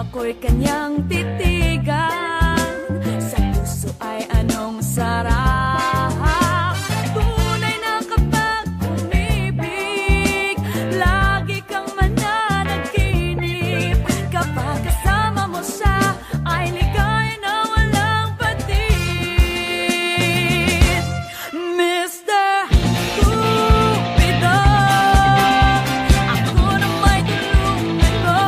ako'y kanyang titigan. Sa puso ay anong sarap. Tunay na kapag umibig, lagi kang mananaginip. Kapag kasama mo siya, ay ligaya na walang patid. Mr. Cupido, ako na may tulungan mo.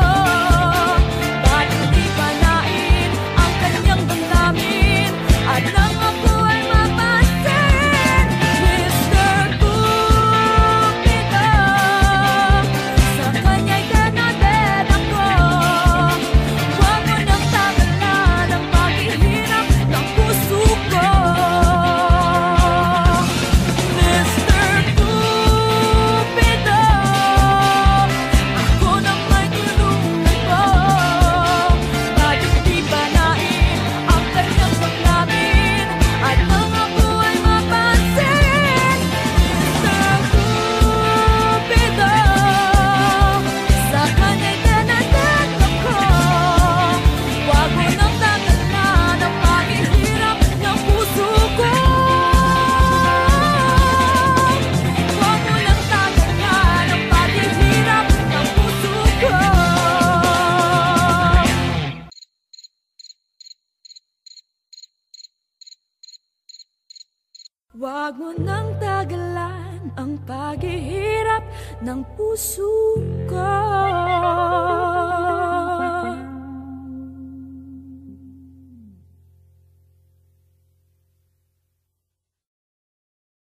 Bakit di panain ang kanyang damdamin at nang ako ay mapasin? Mr. Cupido, sa kanya'y dead ako. Huwag mo nang tanggalan ang paghihirap ng puso ko. Mr. Cupido, ako na may tulungan mo. Bakit di panain ang kanyang damdamin at nang ako ay mapansin? Mr. Cupido, sa kanya'y dead ako. Huwag mo nang tanggalan ang paghihirap ng puso ko. Huwag mo nang tanggalan ang paghihirap ng puso ko. Huwag mo nang tagalan ang paghihirap ng puso ko.